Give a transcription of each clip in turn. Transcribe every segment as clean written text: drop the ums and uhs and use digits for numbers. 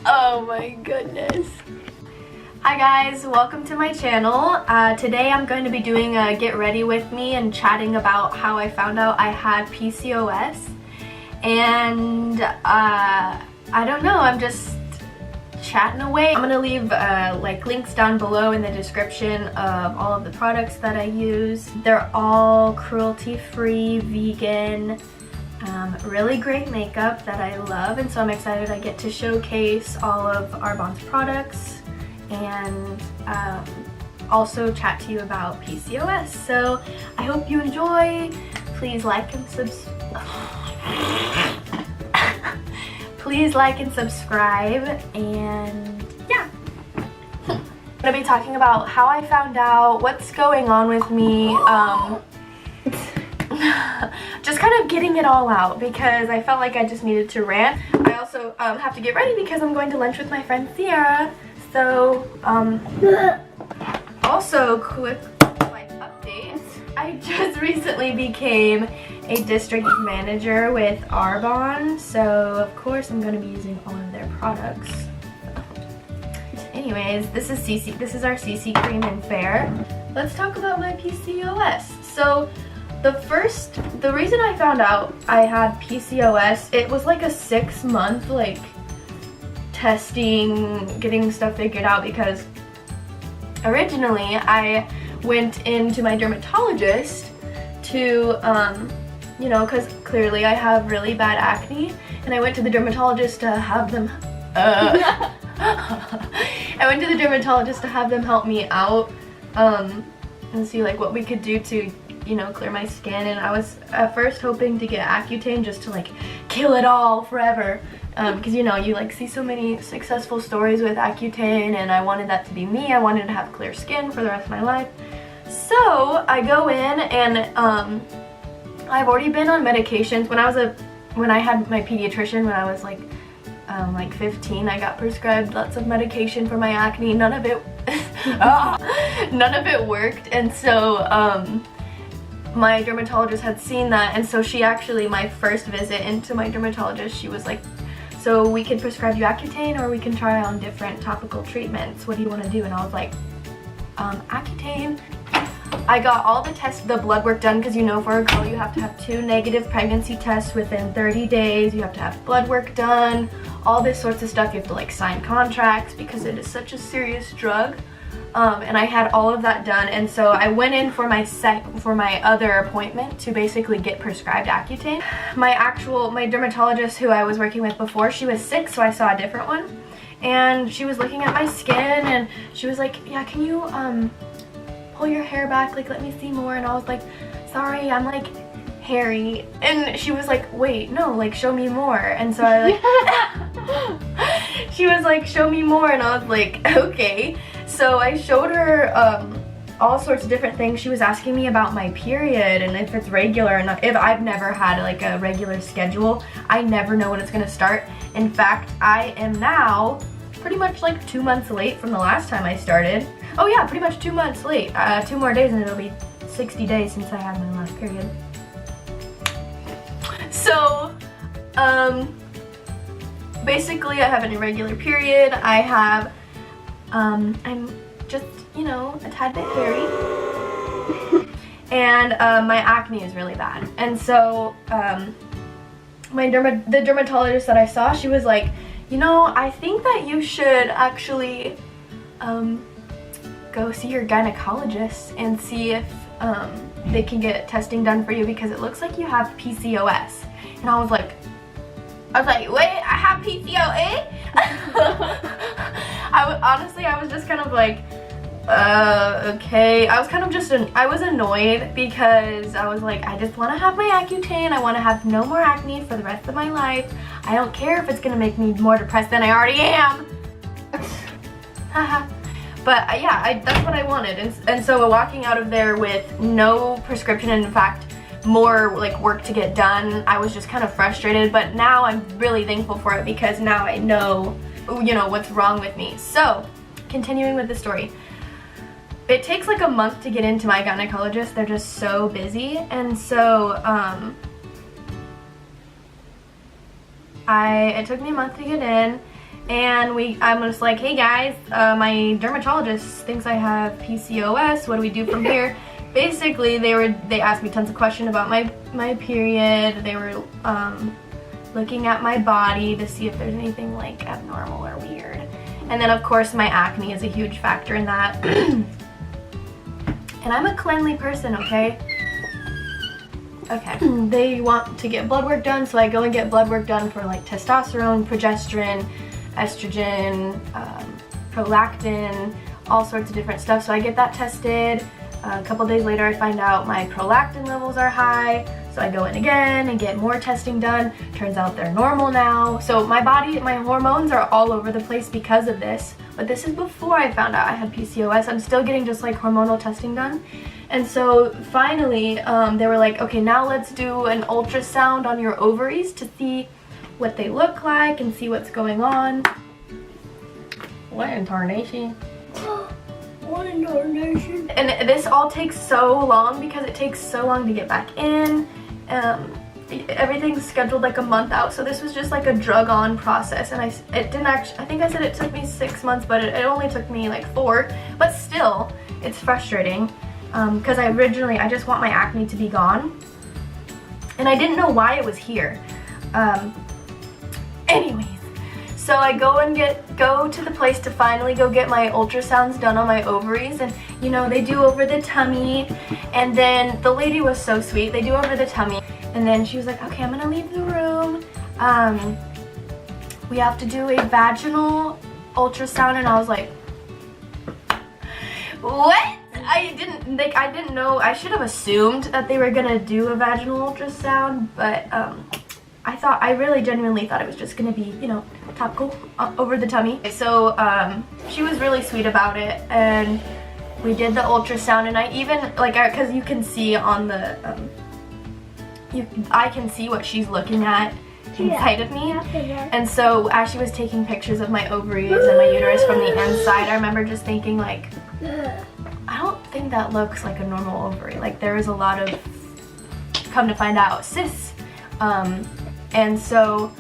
Oh my goodness. Hi guys, welcome to my channel. Today I'm going to be doing a get ready with me and chatting about how I found out I had PCOS. And I don't know, I'm just chatting away. I'm gonna leave like links down below in the description of all of the products that I use. They're all cruelty-free, vegan, really great makeup that I love, and so I'm excited I get to showcase all of Arbonne's products and also chat to you about PCOS. So I hope you enjoy. Please like and Please like and subscribe, and yeah. I'm gonna be talking about how I found out, what's going on with me, just kind of getting it all out because I felt like I just needed to rant. I also have to get ready because I'm going to lunch with my friend Sierra. So, also quick life update. I just recently became a district manager with Arbonne, so of course I'm going to be using all of their products. Anyways, this is our CC cream and fair. Let's talk about my PCOS. So the reason I found out I had PCOS, it was like a 6-month like testing, getting stuff figured out, because originally I went into my dermatologist to you know, because clearly I have really bad acne, and I went to the dermatologist to have them help me out and see like what we could do to, you know, clear my skin. And I was at first hoping to get Accutane just to like kill it all forever, because you know, you like see so many successful stories with Accutane, and I wanted that to be me. I wanted to have clear skin for the rest of my life. So I go in, and I've already been on medications. When I had my pediatrician when I was like 15, I got prescribed lots of medication for my acne. None of it none of it worked, and so my dermatologist had seen that, and so she actually, my first visit into my dermatologist, she was like, so we could prescribe you Accutane, or we can try on different topical treatments. What do you want to do? And I was like, Accutane. I got all the blood work done, because you know, for a girl you have to have 2 negative pregnancy tests within 30 days. You have to have blood work done, all this sorts of stuff. You have to like sign contracts because it is such a serious drug. And I had all of that done, and so I went in for my other appointment to basically get prescribed Accutane. My dermatologist who I was working with before, she was sick, so I saw a different one, and she was looking at my skin, and she was like, yeah, can you pull your hair back, like let me see more? And I was like, sorry, I'm like hairy. And she was like, wait, no, like show me more. And so I like she was like, show me more, and I was like, okay. So I showed her all sorts of different things. She was asking me about my period and if it's regular or not. If I've never had like a regular schedule, I never know when it's gonna start. In fact, I am now pretty much like 2 months late from the last time I started. Oh yeah, pretty much 2 months late. 2 more days and it'll be 60 days since I had my last period. So, basically I have an irregular period. I have, I'm just, you know, a tad bit hairy. And my acne is really bad. And so, the dermatologist that I saw, she was like, you know, I think that you should actually go see your gynecologist and see if they can get testing done for you, because it looks like you have PCOS. And I was like, wait, I have PCOS? Honestly, I was just kind of like, okay. I was kind of just, I was annoyed because I was like, I just want to have my Accutane. I want to have no more acne for the rest of my life. I don't care if it's going to make me more depressed than I already am. But yeah, that's what I wanted. And so walking out of there with no prescription, and in fact, more like work to get done, I was just kind of frustrated. But now I'm really thankful for it, because now I know, you know, what's wrong with me. So, continuing with the story. It takes like a month to get into my gynecologist. They're just so busy. And so, it took me a month to get in. and I'm just like, hey guys, my dermatologist thinks I have PCOS. What do we do from here? Basically, they asked me tons of questions about my period. They were looking at my body to see if there's anything like abnormal or weird. And then of course my acne is a huge factor in that. And I'm a cleanly person, okay? Okay. They want to get blood work done, so I go and get blood work done for like testosterone, progesterone, estrogen, prolactin, all sorts of different stuff. So I get that tested. A couple days later I find out my prolactin levels are high, so I go in again and get more testing done. Turns out they're normal now. So my body, my hormones are all over the place because of this. But this is before I found out I had PCOS. I'm still getting just like hormonal testing done. And so finally they were like, okay, now let's do an ultrasound on your ovaries to see what they look like and see what's going on. What in tarnation? What in tarnation? And this all takes so long because it takes so long to get back in. Everything's scheduled like a month out, so this was just like a drug-on process, and it didn't actually, I think I said it took me 6 months, but it only took me like 4, but still, it's frustrating, because I just want my acne to be gone, and I didn't know why it was here. Anyways, so I go to the place to finally go get my ultrasounds done on my ovaries, and you know, they do over the tummy, and then the lady was so sweet, they do over the tummy, and then she was like, okay, I'm gonna leave the room, we have to do a vaginal ultrasound, and I was like, what? I didn't know. I should have assumed that they were gonna do a vaginal ultrasound, but I really genuinely thought it was just gonna be, you know, topical over the tummy. So she was really sweet about it, and we did the ultrasound, and I even because you can see on the I can see what she's looking at inside of me, and so as she was taking pictures of my ovaries and my uterus from the inside, I remember just thinking like, I don't think that looks like a normal ovary. Like there is a lot of, come to find out, cysts. And so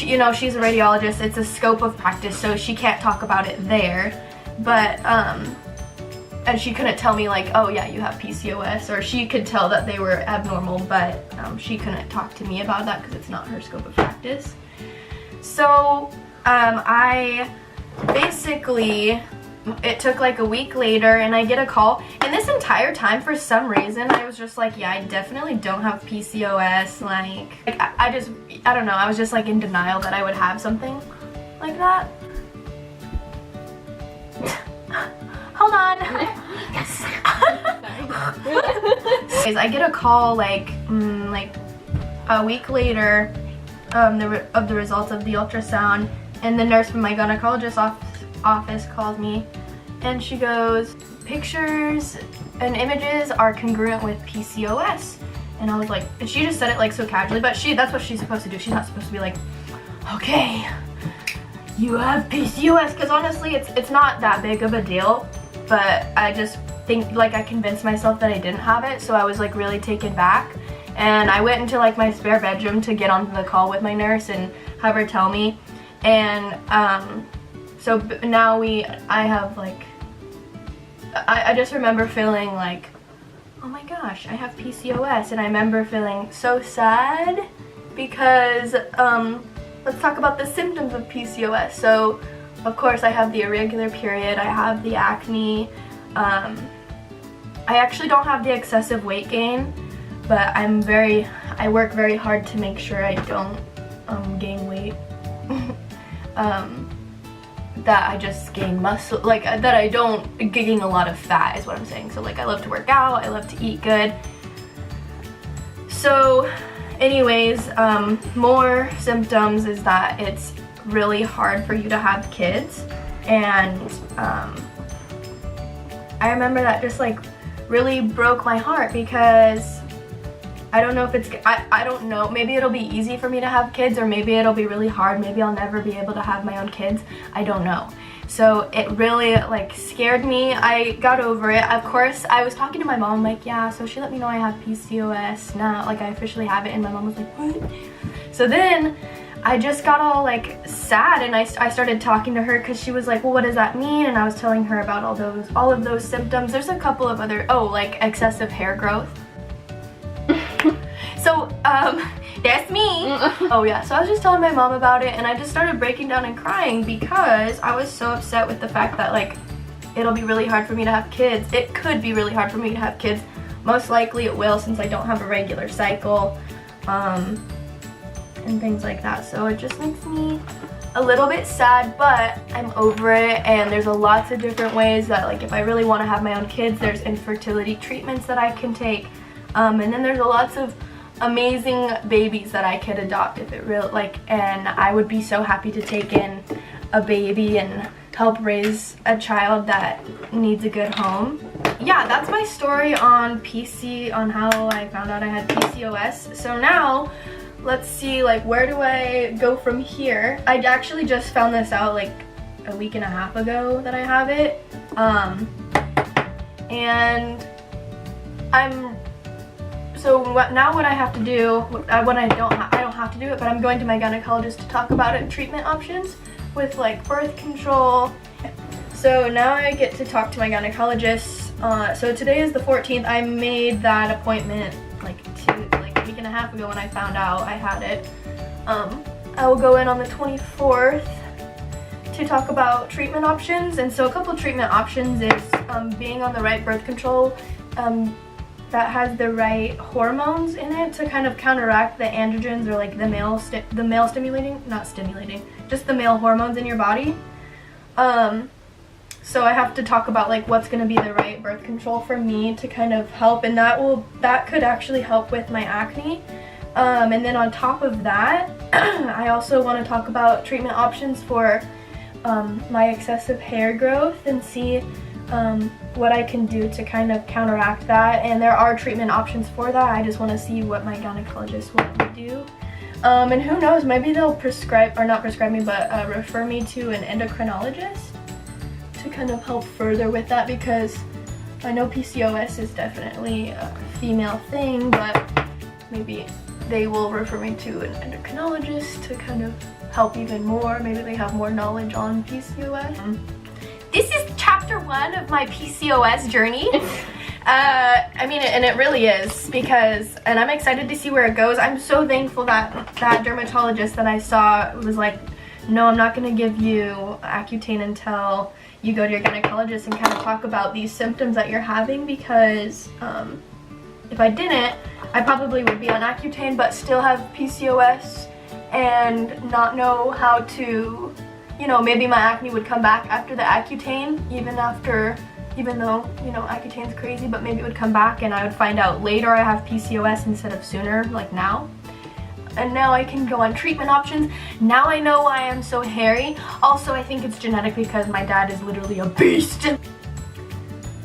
you know, she's a radiologist, it's a scope of practice, so she can't talk about it there, but and she couldn't tell me like, oh yeah, you have PCOS, or she could tell that they were abnormal, but she couldn't talk to me about that because it's not her scope of practice. So I basically, it took like a week later, and I get a call, and this entire time for some reason I was just like, yeah, I definitely don't have PCOS, like I don't know, I was just like in denial that I would have something like that. Hold on. I get a call like a week later of the results of the ultrasound, and the nurse from my gynecologist's office calls me, and she goes, pictures and images are congruent with PCOS. And I was like, and she just said it like so casually, but that's what she's supposed to do. She's not supposed to be like, okay, you have PCOS, because honestly it's not that big of a deal, but I just think like I convinced myself that I didn't have it, so I was like really taken back, and I went into like my spare bedroom to get on the call with my nurse and have her tell me, and so now I have like, I just remember feeling like, oh my gosh, I have PCOS, and I remember feeling so sad because let's talk about the symptoms of PCOS. So of course I have the irregular period, I have the acne, I actually don't have the excessive weight gain, but I work very hard to make sure I don't gain weight. That I just gain muscle, like that I don't gain a lot of fat is what I'm saying. So like I love to work out, I love to eat good. So anyways, more symptoms is that it's really hard for you to have kids, and I remember that just like really broke my heart, because I don't know if it's, I don't know, maybe it'll be easy for me to have kids, or maybe it'll be really hard, maybe I'll never be able to have my own kids, I don't know. So it really like scared me. I got over it. Of course, I was talking to my mom, like, yeah, so she let me know I have PCOS now, like I officially have it, and my mom was like, what? So then I just got all like sad, and I started talking to her because she was like, well, what does that mean? And I was telling her about all of those symptoms. There's a couple of other, like excessive hair growth. So that's me. Oh yeah, so I was just telling my mom about it, and I just started breaking down and crying because I was so upset with the fact that like it'll be really hard for me to have kids. It could be really hard for me to have kids. Most likely it will, since I don't have a regular cycle, and things like that. So it just makes me a little bit sad, but I'm over it, and there's lots of different ways that, like, if I really want to have my own kids, there's infertility treatments that I can take, and then there's lots of amazing babies that I could adopt if it really, like, and I would be so happy to take in a baby and help raise a child that needs a good home. Yeah, that's my story on how I found out I had PCOS. So now, let's see, like, where do I go from here? I actually just found this out like a week and a half ago that I have it. And now what I have to do, I don't have to do it, but I'm going to my gynecologist to talk about it, treatment options with like birth control. So now I get to talk to my gynecologist. So today is the 14th. I made that appointment like a week and a half ago when I found out I had it. I will go in on the 24th to talk about treatment options. And so a couple of treatment options is being on the right birth control that has the right hormones in it to kind of counteract the androgens, or like the male just the male hormones in your body. So I have to talk about like what's going to be the right birth control for me to kind of help, and that could actually help with my acne. And then on top of that, I also want to talk about treatment options for my excessive hair growth and see what I can do to kind of counteract that. And there are treatment options for that. I just want to see what my gynecologist will do. And who knows, maybe they'll not prescribe me, but refer me to an endocrinologist to kind of help further with that, because I know PCOS is definitely a female thing, but maybe they will refer me to an endocrinologist to kind of help even more. Maybe they have more knowledge on PCOS. This is chapter 1 of my PCOS journey. I mean, and it really is, and I'm excited to see where it goes. I'm so thankful that that dermatologist that I saw was like, no, I'm not going to give you Accutane until you go to your gynecologist and kind of talk about these symptoms that you're having, because if I didn't, I probably would be on Accutane but still have PCOS and not know how to, you know, maybe my acne would come back after the Accutane, even though, you know, Accutane's crazy, but maybe it would come back and I would find out later I have PCOS instead of sooner, like now. And now I can go on treatment options. Now I know why I'm so hairy. Also, I think it's genetic because my dad is literally a beast.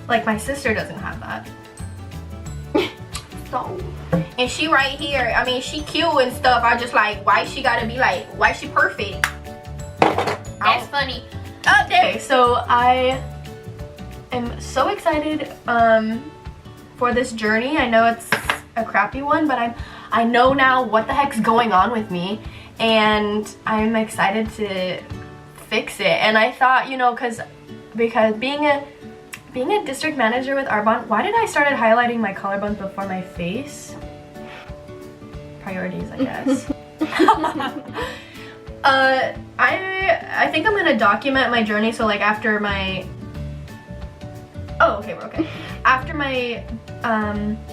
Like, my sister doesn't have that. So, and she right here, I mean, she cute and stuff. I just like, why she gotta be like, why she perfect? That's funny. Okay, so I am so excited for this journey. I know it's a crappy one, but I know now what the heck's going on with me, and I'm excited to fix it. And I thought, you know, because being a district manager with Arbonne, why did I started highlighting my collarbones before my face? Priorities, I guess. I think I'm gonna document my journey. So like after my we're okay. After my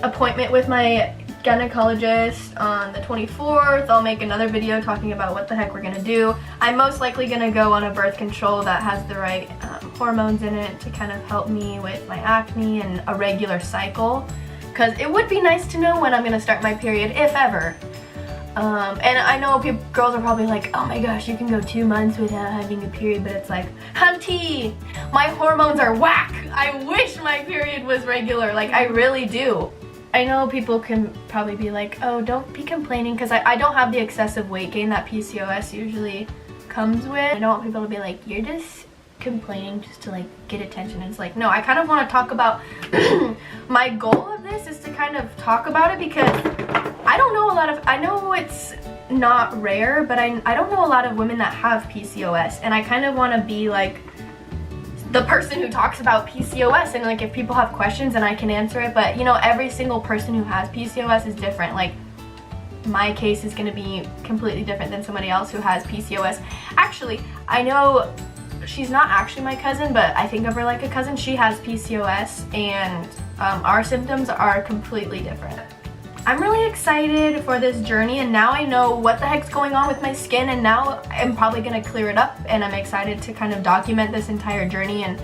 appointment with my gynecologist on the 24th, I'll make another video talking about what the heck we're gonna do. I'm most likely gonna go on a birth control that has the right hormones in it to kind of help me with my acne and a regular cycle, because it would be nice to know when I'm gonna start my period, if ever. And I know girls are probably like, oh my gosh, you can go 2 months without having a period, but it's like, hunty, my hormones are whack. I wish my period was regular, like I really do. I know people can probably be like, oh, don't be complaining, because I don't have the excessive weight gain that PCOS usually comes with. I don't want people to be like, you're just complaining just to like get attention. And it's like, no, I kind of want to talk about my goal of this is to kind of talk about it, because I don't know a lot of, I know it's not rare, but I don't know a lot of women that have PCOS, and I kind of want to be like the person who talks about PCOS, and like if people have questions and I can answer it. But you know, every single person who has PCOS is different. Like my case is going to be completely different than somebody else who has PCOS. Actually, I know she's not actually my cousin, but I think of her like a cousin. She has PCOS, and our symptoms are completely different. I'm really excited for this journey, and now I know what the heck's going on with my skin, and now I'm probably gonna clear it up, and I'm excited to kind of document this entire journey and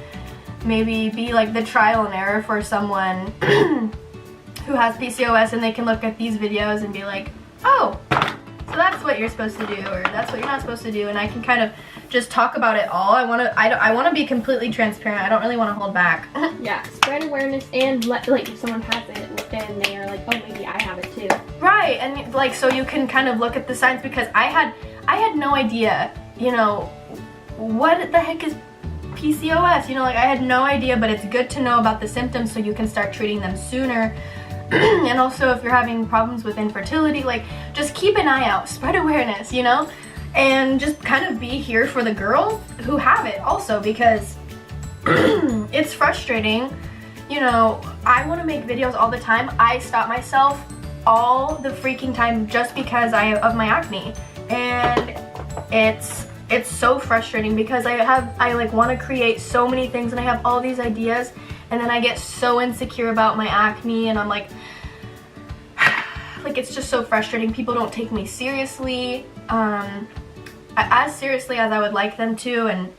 maybe be like the trial and error for someone who has PCOS, and they can look at these videos and be like, oh, so that's what you're supposed to do, or that's what you're not supposed to do, and I can kind of just talk about it all. I want to be completely transparent. I don't really want to hold back. Yeah, spread awareness, and like if someone has it, then they are like, oh, maybe I have it too. Right, and like so you can kind of look at the signs, because I had no idea, you know, what the heck is PCOS, you know, like I had no idea, but it's good to know about the symptoms so you can start treating them sooner. And also if you're having problems with infertility, like just keep an eye out, spread awareness, you know, and just kind of be here for the girls who have it also, because it's frustrating. You know, I want to make videos all the time. I stop myself all the freaking time just because of my acne, and it's so frustrating because I like want to create so many things, and I have all these ideas, and then I get so insecure about my acne, and I'm like it's just so frustrating. People don't take me seriously, as seriously as I would like them to. And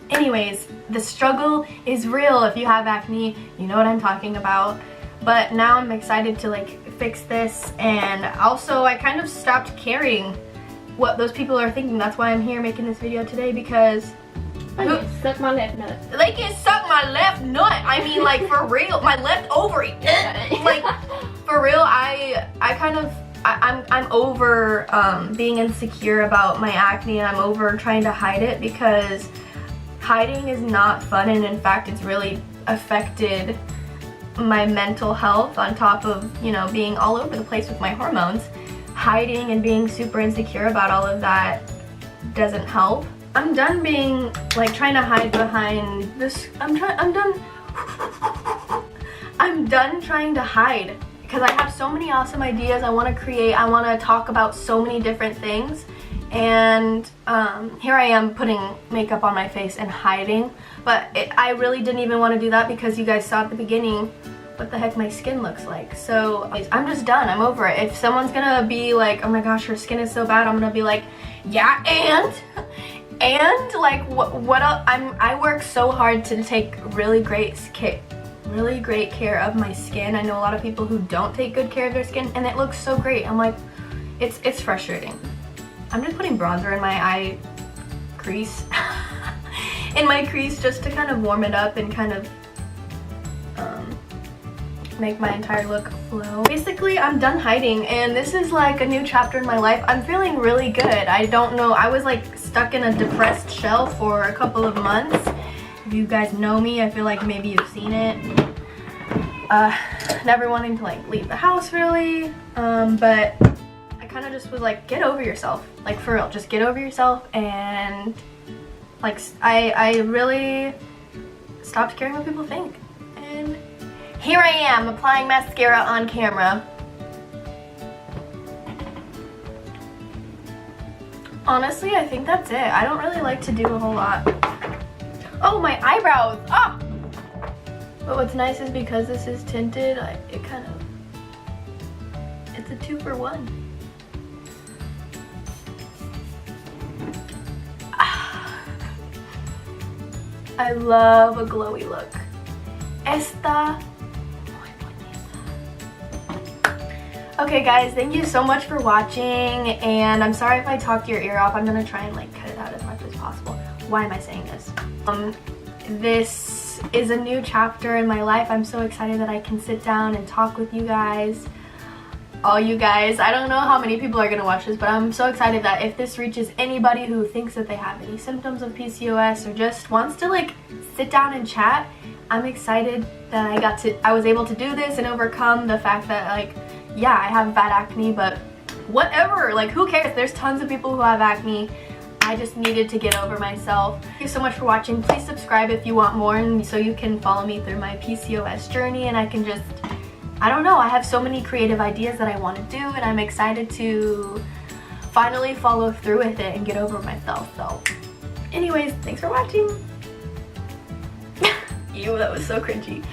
anyways, the struggle is real. If you have acne, you know what I'm talking about. But now I'm excited to like fix this, and also I kind of stopped caring what those people are thinking. That's why I'm here making this video today, because suck my left nut. They can suck my left nut. I mean, like, for real, my left ovary. Like, for real, I'm over being insecure about my acne, and I'm over trying to hide it, because hiding is not fun, and in fact it's really affected my mental health on top of, you know, being all over the place with my hormones. Hiding and being super insecure about all of that doesn't help. I'm done being like trying to hide behind this. I'm done trying to hide, because I have so many awesome ideas I want to create. I want to talk about so many different things, and here I am putting makeup on my face and hiding. But I really didn't even want to do that, because you guys saw at the beginning what the heck my skin looks like. So I'm just done. I'm over it. If someone's gonna be like, oh my gosh, her skin is so bad, I'm gonna be like, yeah, and like what else? I work so hard to take really great care of my skin. I know a lot of people who don't take good care of their skin, and it looks so great. I'm like, it's frustrating. I'm just putting bronzer in my eye crease just to kind of warm it up and kind of make my entire look flow. Basically, I'm done hiding, and this is like a new chapter in my life. I'm feeling really good. I don't know, I was like stuck in a depressed shell for a couple of months. If you guys know me, I feel like maybe you've seen it. Never wanting to like leave the house really, but I kind of just was like, get over yourself, like for real, just get over yourself. And like I really stopped caring what people think, and here I am applying mascara on camera. Honestly, I think that's it. I don't really like to do a whole lot. Oh, my eyebrows! Ah! But what's nice is because this is tinted, it kind of, it's a 2-for-1. I love a glowy look. Esta. Okay guys, thank you so much for watching, and I'm sorry if I talked your ear off. I'm gonna try and like cut it out as much as possible. Why am I saying this? This is a new chapter in my life. I'm so excited that I can sit down and talk with you guys. All you guys. I don't know how many people are gonna watch this, but I'm so excited that if this reaches anybody who thinks that they have any symptoms of PCOS or just wants to like sit down and chat, I'm excited that I was able to do this and overcome the fact that like, yeah, I have bad acne, but whatever, like who cares? There's tons of people who have acne. I just needed to get over myself. Thank you so much for watching. Please subscribe if you want more, and so you can follow me through my PCOS journey, and I can just, I don't know, I have so many creative ideas that I want to do, and I'm excited to finally follow through with it and get over myself. So anyways, thanks for watching. Ew, that was so cringy.